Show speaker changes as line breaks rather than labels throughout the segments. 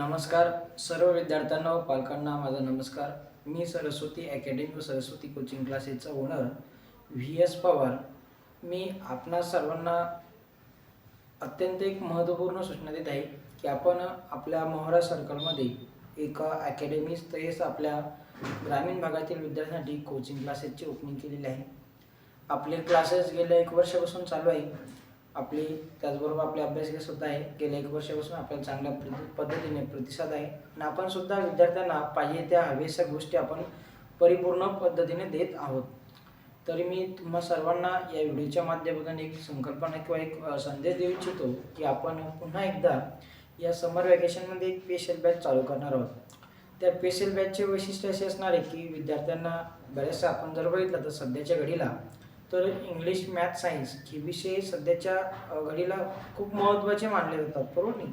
नमस्कार सर्व विद्यार्थ्यांना व पालकांना माझा नमस्कार. मी सरस्वती अकॅडमी व सरस्वती कोचिंग क्लासेसचा ओनर व्ही.एस. पवार. मी आपणा सर्वांना अत्यंत एक महत्त्वपूर्ण सूचना देत आहे की आपण आपल्या मोहरा सर्कलमध्ये एक अकॅडमी तसेच आपल्या ग्रामीण भागातील विद्यार्थ्यांसाठी कोचिंग क्लासेसची ओपनिंग केलेली आहे. आपले क्लासेस गेल्या 1 वर्षापासून चालू आहे. आपली त्याचबरोबर आपले अभ्यासिकासुद्धा आहे. गेल्या 1 वर्षापासून आपल्याला चांगल्या पद्धतीने प्रतिसाद आहे आणि आपण सुद्धा विद्यार्थ्यांना पाहिजे त्या हव्याशा गोष्टी आपण परिपूर्ण पद्धतीने देत आहोत. तरी मी तुम्हा सर्वांना या व्हिडिओच्या माध्यमातून एक संकल्पना किंवा एक संदेश देऊ इच्छितो की आपण पुन्हा एकदा या समर वॅकेशनमध्ये एक स्पेशल बॅच चालू करणार आहोत. त्या स्पेशल बॅचचे वैशिष्ट्य असे असणार आहे की विद्यार्थ्यांना बऱ्याचशा आपण जर बघितलं तर सध्याच्या घडीला तर इंग्लिश, मॅथ, सायन्स हे विषय सध्याच्या घडीला खूप महत्त्वाचे मानले जातात, बरोबर नाही.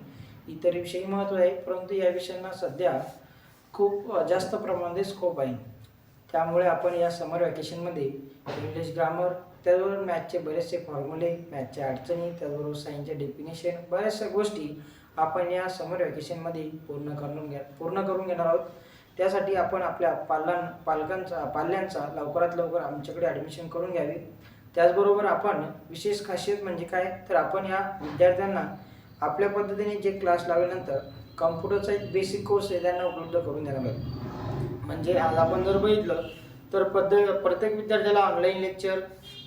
इतर विषयही महत्त्व आहे, परंतु या विषयांना सध्या खूप जास्त प्रमाणात स्कोप आहे. त्यामुळे आपण या समर वॅकेशनमध्ये इंग्लिश ग्रामर, त्याचबरोबर मॅथचे बरेचसे फॉर्म्युले, मॅथच्या अडचणी, त्याचबरोबर सायन्सचे डेफिनेशन, बऱ्याचशा गोष्टी आपण या समर वॅकेशनमध्ये पूर्ण करून घेणार आहोत. त्यासाठी आपण आपल्या पाल्यांचा लवकरात लवकर आमच्याकडे ॲडमिशन करून घ्यावी. त्याचबरोबर आपण विशेष खासियत म्हणजे काय तर आपण या विद्यार्थ्यांना आपल्या पद्धतीने जे क्लास लावल्यानंतर कम्प्युटरचा एक बेसिक कोर्स आहे त्यांना उपलब्ध करून देणार आहे. म्हणजे आज आपण जर बघितलं तर प्रत्येक विद्यार्थ्याला ऑनलाईन लेक्चर,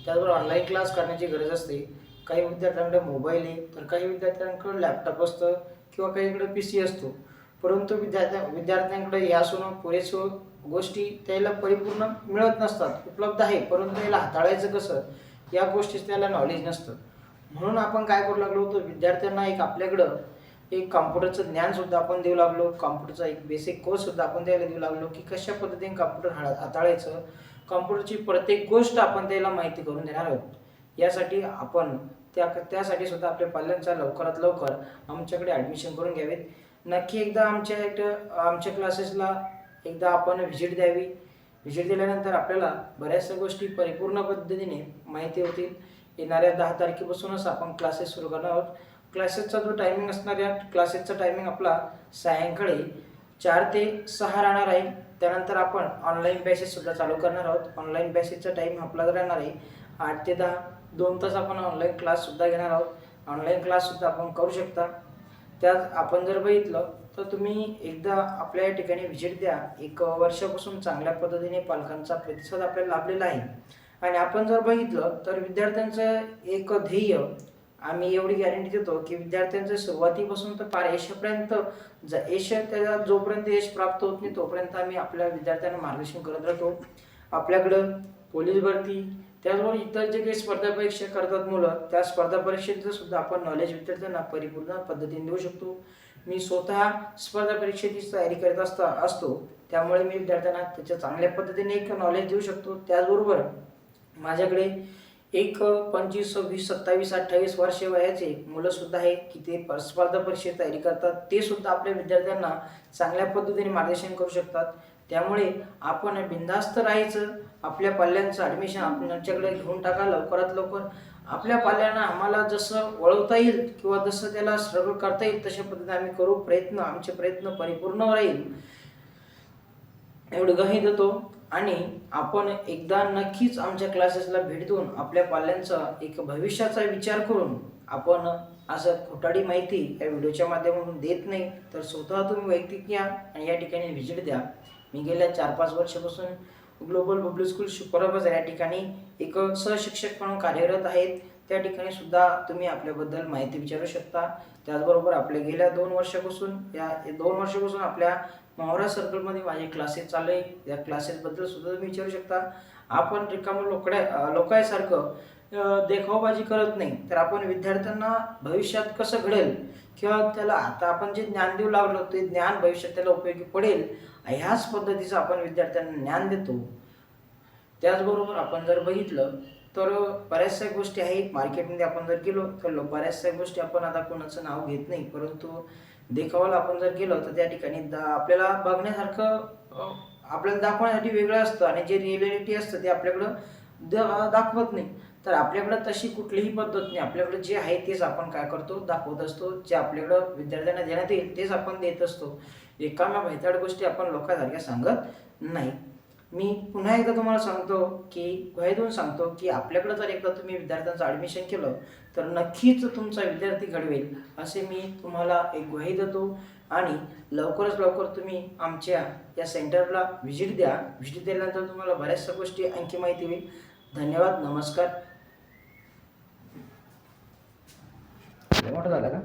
त्याचबरोबर ऑनलाईन क्लास करण्याची गरज असते. काही विद्यार्थ्यांकडे मोबाईल आहे, तर काही विद्यार्थ्यांकडे लॅपटॉप असतं किंवा काहीकडे PC असतो. परंतु विद्यार्थ्यांकडे यासून पुरेसो गोष्टी त्याला परिपूर्ण मिळत नसतात, उपलब्ध आहे, परंतु त्याला हाताळायचं कसं या गोष्टीचं त्याला नॉलेज नसतं. म्हणून आपण काय करू लागलो होतो, विद्यार्थ्यांना एक आपल्याकडं एक कॉम्प्युटरचं ज्ञानसुद्धा आपण देऊ लागलो. कॉम्प्युटरचा एक बेसिक कोर्ससुद्धा आपण त्याला देऊ लागलो की कशा पद्धतीने कॉम्प्युटर हाताळायचं, कॉम्प्युटरची प्रत्येक गोष्ट आपण त्याला माहिती करून देणार आहोत. यासाठी आपण त्यासाठी सुद्धा आपल्या पाल्यांचा लवकरात लवकर आमच्याकडे ॲडमिशन करून घ्यावेत. नक्की एकदा आमच्या क्लासेसला एकदा आपण व्हिजिट द्यावी. व्हिजिट दिल्यानंतर आपल्याला बऱ्याचशा गोष्टी परिपूर्ण पद्धतीने माहिती होतील. येणाऱ्या 10 तारखेपासूनच आपण क्लासेस सुरू करणार आहोत. क्लासेसचा जो टायमिंग असणार आहे, क्लासेसचा टायमिंग आपला सायंकाळी 4 ते 6 राहणार आहे. त्यानंतर आपण ऑनलाईन बॅचेससुद्धा चालू करणार आहोत. ऑनलाईन बॅचेसचा टाईम आपला राहणार आहे 8 ते 10, 2 तास आपण ऑनलाईन क्लाससुद्धा घेणार आहोत. ऑनलाईन क्लाससुद्धा आपण करू शकता. त्यात आपण जर बघितलं तर तुम्ही एकदा आपल्या या ठिकाणी व्हिजिट द्या. 1 वर्षापासून चांगल्या पद्धतीने पालकांचा प्रतिसाद आपल्याला लाभलेला आहे आणि आपण जर बघितलं तर विद्यार्थ्यांचं एक ध्येय आम्ही एवढी गॅरंटी देतो की विद्यार्थ्यांचं सुरुवातीपासून तर पार यशापर्यंत त्याला जोपर्यंत यश प्राप्त होत नाही तोपर्यंत आम्ही आपल्या विद्यार्थ्यांना मार्गदर्शन करत राहतो. आपल्याकडं पोलीस भरती, त्याचबरोबर इतर जे काही स्पर्धा परीक्षा करतात मुलं, त्या स्पर्धा परीक्षेचं सुद्धा आपण नॉलेज विद्यार्थ्यांना परिपूर्ण पद्धतीने देऊ शकतो. मी स्वतः स्पर्धा परीक्षेची तयारी करत असतो, त्यामुळे मी विद्यार्थ्यांना त्याच्या चांगल्या पद्धतीने एक नॉलेज देऊ शकतो. त्याचबरोबर माझ्याकडे एक 25, 26, 27, 28 वर्षे वयाचे मुलंसुद्धा आहे की ते स्पर्धा परीक्षेची तयारी करतात. ते सुद्धा आपल्या विद्यार्थ्यांना चांगल्या पद्धतीने मार्गदर्शन करू शकतात. त्यामुळे आपण बिनधास्त राहायचं. आपल्या पाल्यांचं ॲडमिशन आमच्याकडे घेऊन टाका लवकरात लवकर. आपल्या पाल्यांना आम्हाला जसं वळवता येईल किंवा जसं त्याला स्ट्रगल करता येईल तशा पद्धतीने आम्ही करू. आमचे प्रयत्न परिपूर्ण राहील एवढं ग्वाही देतो. आणि आपण एकदा नक्कीच आमच्या क्लासेसला भेट देऊन आपल्या पाल्यांचा एक भविष्याचा विचार करून आपण असं खोटाडी माहिती या व्हिडिओच्या माध्यमातून देत नाही, तर स्वतः तुम्ही वैयक्तिक या आणि या ठिकाणी व्हिजिट द्या. मी गेल्या 4-5 वर्षापासून ग्लोबल पब्लिक स्कूल सुपरवायझर या ठिकाणी एक सहशिक्षक म्हणून कार्यरत आहेत. त्या ठिकाणी सुद्धा तुम्ही आपल्याबद्दल माहिती विचारू शकता. त्याचबरोबर आपल्या गेल्या 2 वर्षापासून आपल्या मोहरा सर्कलमध्ये माझे क्लासेस चालू आहे. या क्लासेसबद्दल सुद्धा तुम्ही विचारू शकता. आपण रिकामं लोकांसारखं देखावबाजी करत नाही, तर आपण विद्यार्थ्यांना भविष्यात कसं घडेल किंवा त्याला आता आपण जे ज्ञान देऊ लागलो ते ज्ञान भविष्यात त्याला उपयोगी पडेल ह्याच पद्धतीचं आपण विद्यार्थ्यांना ज्ञान देतो. त्याचबरोबर आपण जर बघितलं तर बऱ्याचशा गोष्टी आहेत मार्केटमध्ये. आपण जर गेलो तर बऱ्याचशा गोष्टी आपण आता कोणाचं नाव घेत नाही, परंतु देखावाला आपण जर गेलो तर त्या ठिकाणी आपल्याला बघण्यासारखं आपल्याला दाखवण्यासाठी वेगळं असतं आणि जे रिॲलिटी असतं ते आपल्याकडं दाखवत नाही. तर आपल्याकडं तशी कुठलीही पद्धत नाही. आपल्याकडं जे आहे तेच आपण काय करतो, दाखवत असतो. जे आपल्याकडं विद्यार्थ्यांना देण्यात येईल तेच आपण देत असतो. रिकाम्या भैताड गोष्टी आपण लोकांसारख्या सांगत नाही. मी पुन्हा एकदा तुम्हाला सांगतो, की ग्वाही देऊन सांगतो, की आपल्याकडं जर एकदा तुम्ही विद्यार्थ्यांचं ॲडमिशन केलं तर नक्कीच तुमचा विद्यार्थी घडवेल, असे मी तुम्हाला एक ग्वाही देतो. आणि लवकरच लवकर तुम्ही आमच्या या सेंटरला व्हिजिट द्या. व्हिजिट दिल्यानंतर तुम्हाला बऱ्याचशा गोष्टी आणखी माहिती होईल. धन्यवाद. नमस्कार. मोठं झालं का?